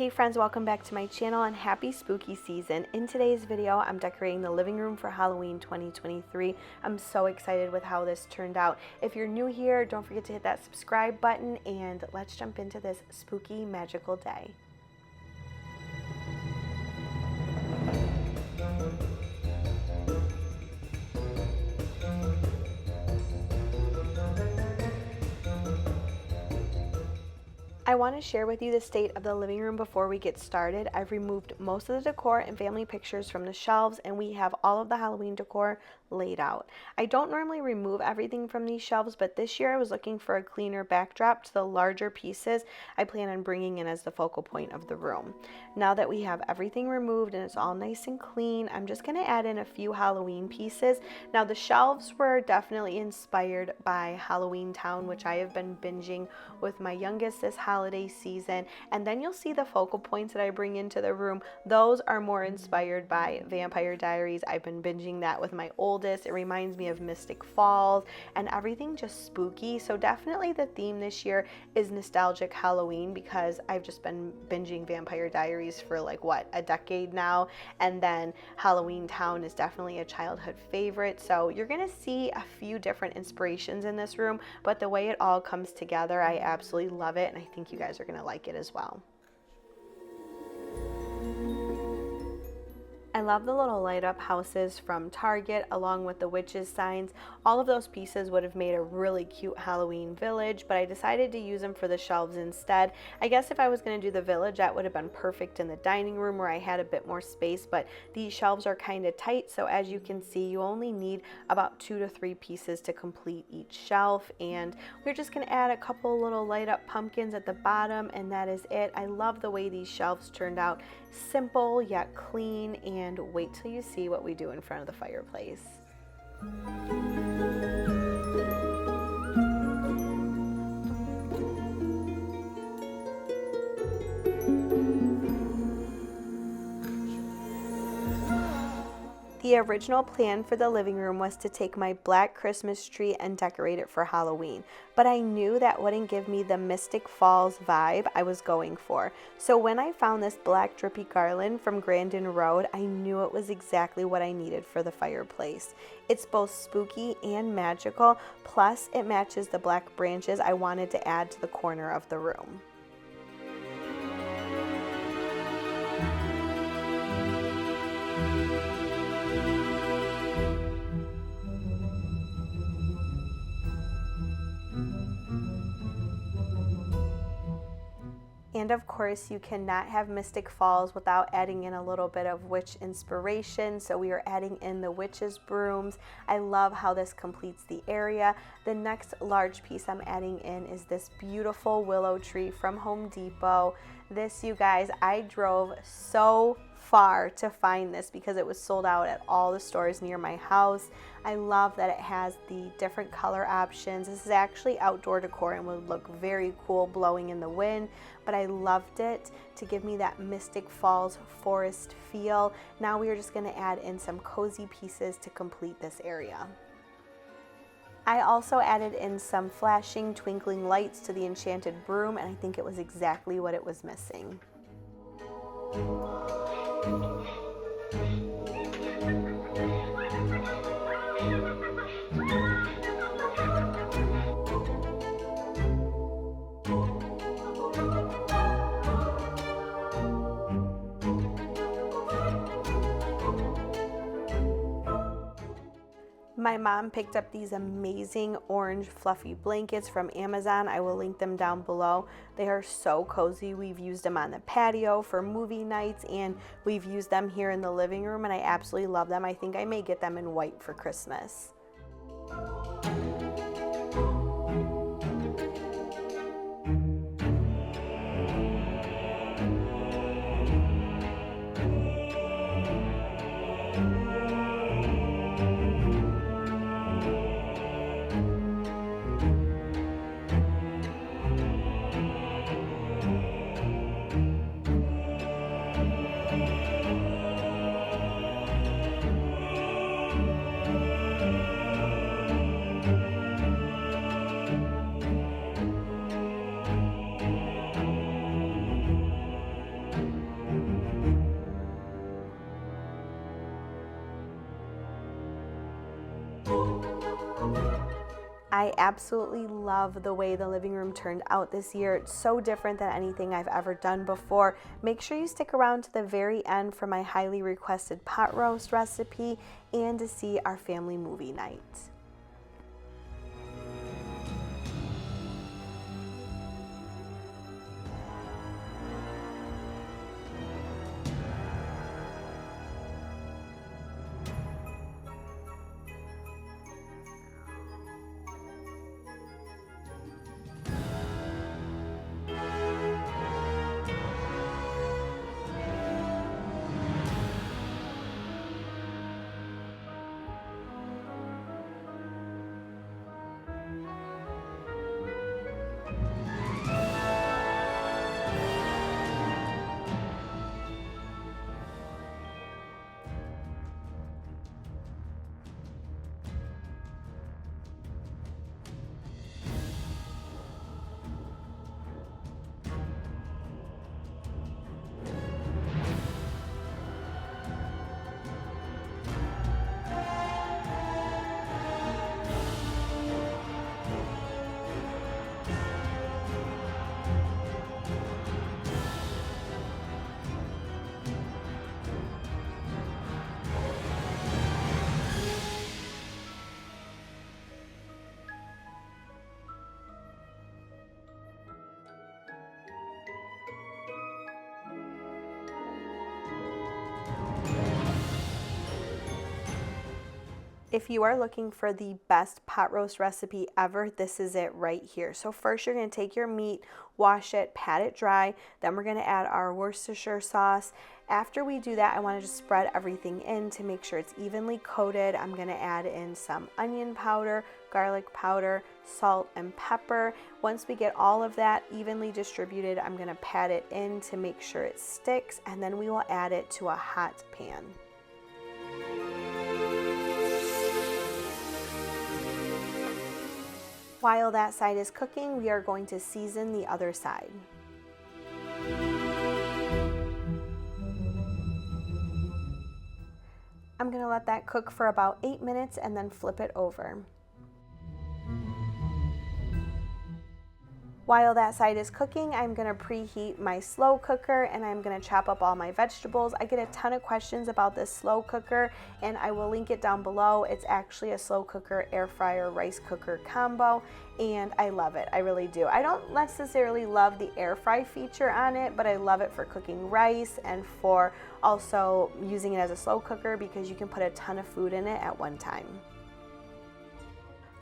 Hey friends, welcome back to my channel and happy spooky season. In today's video, I'm decorating the living room for Halloween 2023. I'm so excited with how this turned out. If you're new here, don't forget to hit that subscribe button and let's jump into this spooky, magical day. I want to share with you the state of the living room before we get started. I've removed most of the decor and family pictures from the shelves, and we have all of the Halloween decor laid out. I don't normally remove everything from these shelves, but this year I was looking for a cleaner backdrop to the larger pieces I plan on bringing in as the focal point of the room. Now that we have everything removed and it's all nice and clean, I'm just going to add in a few Halloween pieces. Now the shelves were definitely inspired by Halloweentown, which I have been binging with my youngest this holiday season, and then you'll see the focal points that I bring into the room. Those are more inspired by Vampire Diaries. I've been binging that with my oldest. It reminds me of Mystic Falls and everything just spooky. So definitely the theme this year is nostalgic Halloween, because I've just been binging Vampire Diaries for like what, a decade now, and then Halloweentown is definitely a childhood favorite. So you're gonna see a few different inspirations in this room, but the way it all comes together, I absolutely love it, and I think you guys are gonna like it as well. I love the little light up houses from Target along with the witches signs. All of those pieces would have made a really cute Halloween village, but I decided to use them for the shelves instead. I guess if I was going to do the village, that would have been perfect in the dining room where I had a bit more space, but these shelves are kind of tight, so as you can see, you only need about 2 to 3 pieces to complete each shelf, and we're just going to add a couple little light up pumpkins at the bottom, and that is it. I love the way these shelves turned out. Simple yet clean, and wait till you see what we do in front of the fireplace. The original plan for the living room was to take my black Christmas tree and decorate it for Halloween, but I knew that wouldn't give me the Mystic Falls vibe I was going for. So when I found this black drippy garland from Grandin Road, I knew it was exactly what I needed for the fireplace. It's both spooky and magical, plus it matches the black branches I wanted to add to the corner of the room. And of course, you cannot have Mystic Falls without adding in a little bit of witch inspiration. So we are adding in the witch's brooms. I love how this completes the area. The next large piece I'm adding in is this beautiful willow tree from Home Depot. This, you guys, I drove so far to find this because it was sold out at all the stores near my house. I love that it has the different color options. This is actually outdoor decor and would look very cool blowing in the wind, but I loved it to give me that Mystic Falls forest feel. Now we are just going to add in some cozy pieces to complete this area. I also added in some flashing, twinkling lights to the enchanted broom, and I think it was exactly what it was missing. My mom picked up these amazing orange fluffy blankets from Amazon. I will link them down below. They are so cozy. We've used them on the patio for movie nights, and we've used them here in the living room, and I absolutely love them. I think I may get them in white for Christmas. I absolutely love the way the living room turned out this year. It's so different than anything I've ever done before. Make sure you stick around to the very end for my highly requested pot roast recipe and to see our family movie night. If you are looking for the best pot roast recipe ever, this is it right here. So first you're going to take your meat, wash it, pat it dry. Then we're going to add our Worcestershire sauce. After we do that, I want to just spread everything in to make sure it's evenly coated. I'm going to add in some onion powder, garlic powder, salt, and pepper. Once we get all of that evenly distributed, I'm going to pat it in to make sure it sticks, and then we will add it to a hot pan. While that side is cooking, we are going to season the other side. I'm going to let that cook for about 8 minutes and then flip it over. While that side is cooking, I'm going to preheat my slow cooker and I'm going to chop up all my vegetables. I get a ton of questions about this slow cooker and I will link it down below. It's actually a slow cooker, air fryer, rice cooker combo and I love it. I really do. I don't necessarily love the air fry feature on it, but I love it for cooking rice and for also using it as a slow cooker because you can put a ton of food in it at one time.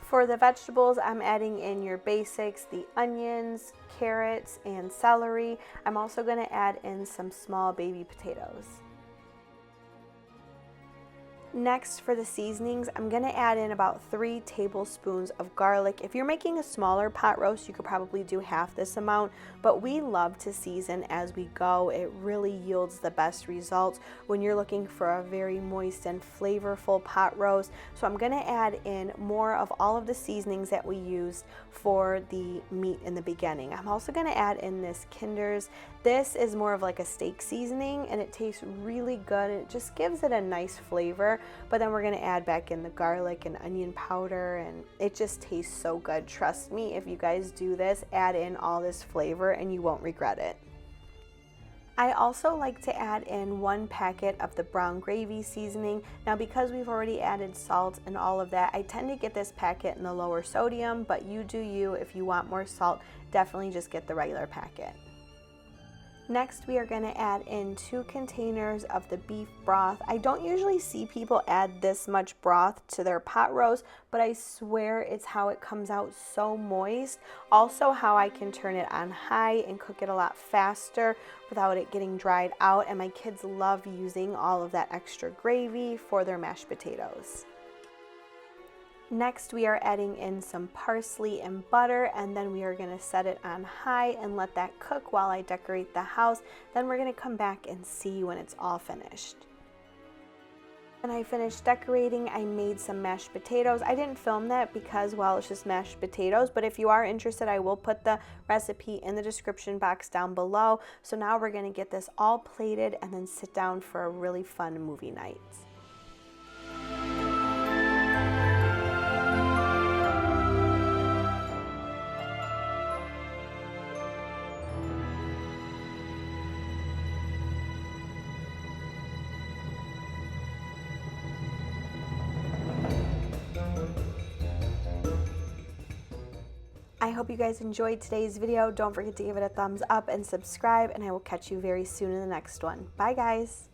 For the vegetables, I'm adding in your basics, the onions, carrots, and celery. I'm also going to add in some small baby potatoes. Next, for the seasonings, I'm going to add in about 3 tablespoons of garlic. If you're making a smaller pot roast, you could probably do half this amount, but we love to season as we go. It really yields the best results when you're looking for a very moist and flavorful pot roast. So I'm going to add in more of all of the seasonings that we used for the meat in the beginning. I'm also going to add in this Kinder's. This is more of like a steak seasoning and it tastes really good. It just gives it a nice flavor. But then we're going to add back in the garlic and onion powder and it just tastes so good. Trust me, if you guys do this, add in all this flavor and you won't regret it. I also like to add in 1 packet of the brown gravy seasoning. Now because we've already added salt and all of that, I tend to get this packet in the lower sodium, but you do you. If you want more salt, definitely just get the regular packet. Next, we are going to add in 2 containers of the beef broth. I don't usually see people add this much broth to their pot roast, but I swear it's how it comes out so moist. Also how I can turn it on high and cook it a lot faster without it getting dried out. And my kids love using all of that extra gravy for their mashed potatoes. Next, we are adding in some parsley and butter, and then we are going to set it on high and let that cook while I decorate the house. Then we're going to come back and see when it's all finished. When I finished decorating, I made some mashed potatoes. I didn't film that because, well, it's just mashed potatoes, but if you are interested, I will put the recipe in the description box down below. So now we're going to get this all plated and then sit down for a really fun movie night. I hope you guys enjoyed today's video. Don't forget to give it a thumbs up and subscribe, and I will catch you very soon in the next one. Bye guys.